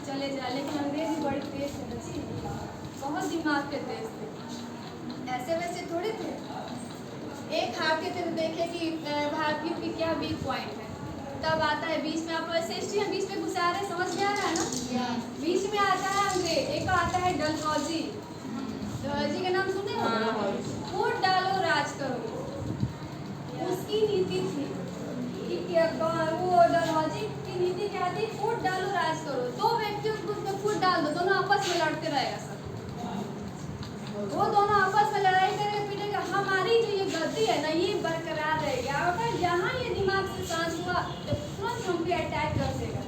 चले जाए, लेकिन अंग्रेज भी बड़ी तेज थे बच्ची, बहुत दिमाग के तेज थे, ऐसे वैसे थोड़े थे। एक हारते थे तो देखे कि भारतीयों की क्या वीक पॉइंट है, तब आता है बीच में, आप ऐसे हिस्ट्री हम बीच में घुसा रहे, समझ में आ रहा है ना। बीच में आता है अंग्रेज, एक आता है डलहौजी, डलहौजी का नाम सुने हो, वोट डालो राज करो, उसकी नीति थी कि वो डलहौजी की नीति क्या थी, वोट डालो राज करो, दो व्यक्तियों को वोट डाल दो, दोनों आपस में लड़ते रहेगा सब, वो दोनों आपस में लड़ाई करेंगे पीटेगा, हमारी जो ये गलती है ना ये बरकरार रहेगी, अगर यहाँ ये दिमाग से सांस हुआ तो तुरंत हम पे अटैक कर देगा।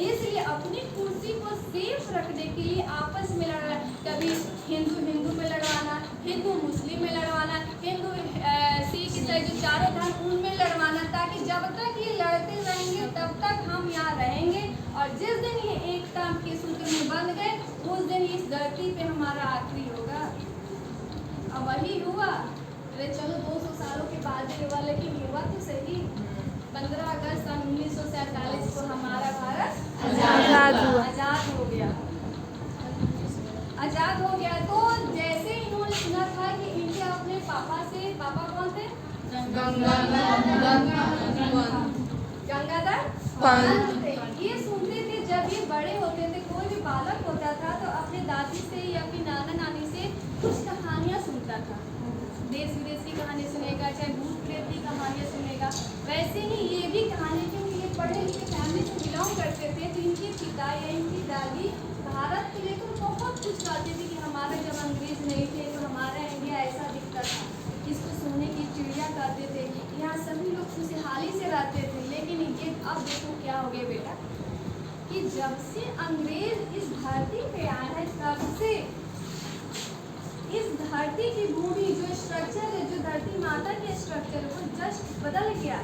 इसलिए अपनी कुर्सी को सेफ रखने के लिए आपस में लड़ रहा है, कभी हिंदू हिंदू में लड़वाना, हिंदू मुस्लिम में लड़वाना, हिंदू सिख ईसाई जो चारों धर्म उनमें लड़वाना, ताकि जब तक ये लड़ते रहेंगे तब तक हम यहाँ रहेंगे, और जिस दिन ये एकता के सूत्र में बंध गए उस दिन इस धरती पे हमारा आखिरी होगा। अब वही हुआ, अरे चलो 200 सालों के बाद ही हुआ, लेकिन हुआ तो सही। 15 अगस्त सन 1947 को हमारा भारत आजाद हो गया। आजाद हो गया तो जैसे इन्होंने सुना था कि इनके अपने पापा से, पापा कौन थे, गंगाधर पंत थे, ये सुनते थे जब ये बड़े होते थे, कोई भी बालक होता था तो अपने दादी से या अपनी नाना नानी से कुछ कहानियाँ सुनता था, देश विदेश की कहानी सुनेगा, चाहे भूत प्रेत की कहानियाँ सुनेगा। वैसे ही ये भी कहानी, क्योंकि ये पढ़े लिखे फैमिली से बिलोंग करते थे, तो इनके पिता या इनकी दादी भारत के लिए तो बहुत कुछ कहते थे कि हमारा जब अंग्रेज नहीं थे तो हमारा इंडिया ऐसा दिखता था, इसको सोने की चिड़िया कहते थे, यहाँ सभी लोग खुशहाली से रहते थे। लेकिन ये अब देखो क्या हो गया बेटा, कि जब से अंग्रेज इस धरती पे आया है तब से इस धरती की भूमि जो स्ट्रक्चर है, जो धरती माता के स्ट्रक्चर है, वो जस्ट बदल गया।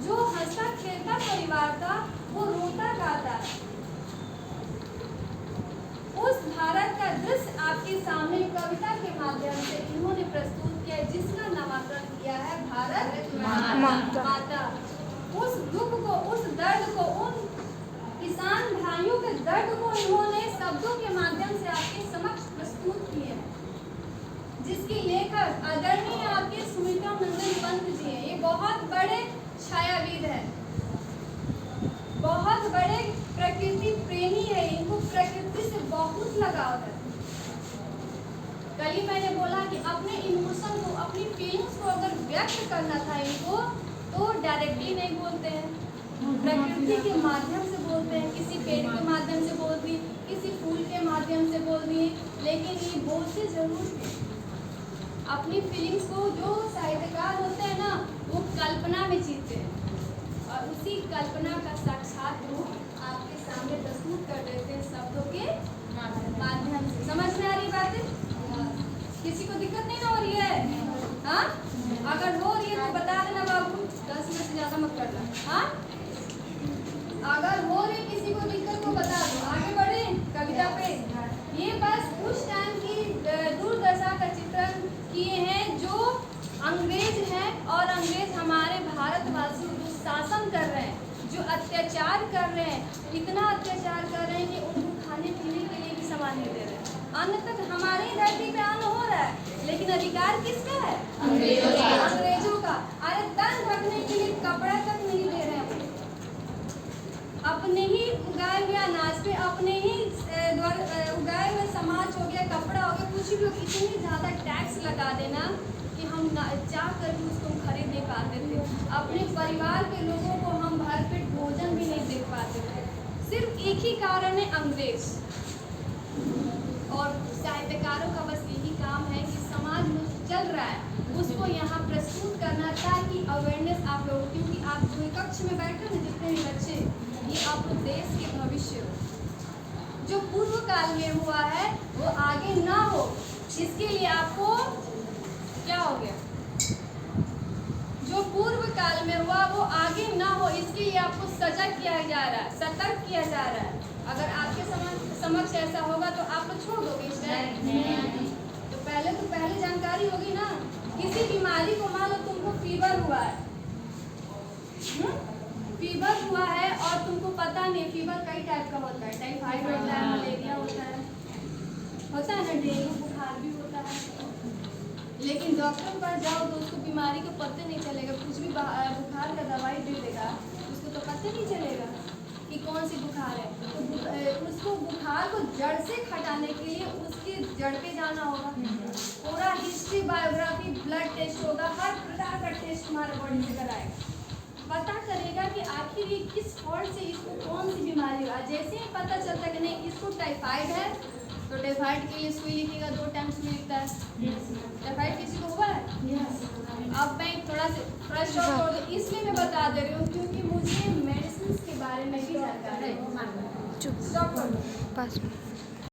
जो हंसता खेलता परिवार था वो रोता गाता है। उस भारत का दृश्य आपके सामने कविता के माध्यम से इन्होंने प्रस्तुत किया, जिसका नामकरण किया है भारत माता। उस दुख को, उस दर्द को, उन किसान भाइयों के दर्द को इन्होंने शब्दों के माध्यम से आपके समक्ष प्रस्तुत किए हैं, जिसके लेखक आदरणीय आपके सुमित्रा नंदन पंत जी हैं। ये बहुत बड़े छायाविद है, बहुत बड़े प्रकृति प्रेमी है, इनको प्रकृति से बहुत लगाव है। कल ही मैंने बोला कि अपने इमोशन को, अपनी फीलिंग्स को अगर व्यक्त करना था इनको, तो डायरेक्टली नहीं बोलते हैं, प्रकृति के माध्यम से बोलते हैं, किसी पेड़ के माध्यम से बोल दी, किसी फूल के माध्यम से बोल दिए, लेकिन ये बोलते जरूर थे। अपनी फीलिंग्स को, जो साहित्यकार होते हैं ना, वो कल्पना में जीते हैं, और उसी कल्पना का साक्षात रूप आपके सामने प्रस्तुत कर देते हैं शब्दों के माध्यम से। समझ में आ रही बातें? किसी को दिक्कत नहीं ना हो रही है? हाँ, अगर हो रही है तो बता देना बाबू, 10 मिनट से ज़्यादा मत करना। हाँ, अगर हो रही किसी को दिक्कत तो बता दो। आगे बढ़े कविता पे। ये बस उस टाइम की दुर्दशा का चित्रण किए हैं जो अंग्रेज हैं, और अंग्रेज हमारे भारतवासियों को शासन कर रहे हैं, जो अत्याचार कर रहे हैं, इतना अत्याचार कर रहे हैं कि उनको खाने पीने के लिए भी सामान नहीं दे रहे हैं। अन्न तक हमारे ही धरती पे अन्न हो रहा है, लेकिन अधिकार किसका है? अंग्रेजों का। अरे तन ढकने के लिए कपड़ा तक नहीं दे रहे हैं, अपने ही उगाए हुए अनाज पे, अपने ही उगाए हुए समाज हो गया, कपड़ा हो गया, कुछ भी हो, इतनी ज़्यादा टैक्स लगा देना कि हम चाह कर भी उसको खरीद नहीं पाते थे। अपने परिवार के लोगों को हम भरपेट भोजन भी नहीं दे पाते थे। सिर्फ एक ही कारण है, अंग्रेज। और साहित्यकारों का बस यही काम है कि समाज में चल रहा है उसको यहाँ प्रस्तुत करना, ताकि अवेयरनेस आप लोगों, क्योंकि आप जो कक्ष में बैठे हैं जितने भी बच्चे, ये आप देश के भविष्य, जो पूर्व काल में हुआ है वो आगे ना हो, इसके लिए आपको क्या हो गया, जो पूर्व काल में हुआ वो आगे ना हो, इसके लिए आपको सजग किया जा रहा है, सतर्क किया जा रहा है। अगर आपके समक्ष ऐसा होगा तो आप लोग छोड़ दोगे इस टाइम? तो पहले जानकारी होगी ना। किसी बीमारी को मान लो तुमको फीवर हुआ है, फीवर हुआ है और तुमको पता नहीं, फीवर कई टाइप का होता है, टाइफाइड होता है, मलेरिया होता है ना, डेंगू बुखार भी होता है। लेकिन डॉक्टर के पास जाओ तो उसको बीमारी का पता नहीं चलेगा, कुछ भी बुखार का दवाई दे देगा, उसको तो पता नहीं चलेगा कि कौन सी बुखार है। तो उसको बुखार को जड़ से हटाने के लिए उसकी जड़ पे जाना होगा, पूरा हिस्ट्री, बायोग्राफी, ब्लड टेस्ट होगा, हर प्रकार का टेस्ट हमारे बॉडी से कराएगा, पता करेगा कि आखिर ये किस फॉल्ट से इसको कौन सी बीमारी हुआ। जैसे ही पता चलता है कि नहीं इसको टाइफाइड है, तो टाइफाइड के लिए सुई लिखेगा, 2 टाइम सुई लिखता है। टाइफाइड किसी को हुआ है? अब मैं थोड़ा शॉर्ट कर दूँ, इसलिए मैं बता दे रही हूँ क्योंकि मुझे मेडिसिन के बारे में भी जानकारी है। चुप स्टॉप कर दो।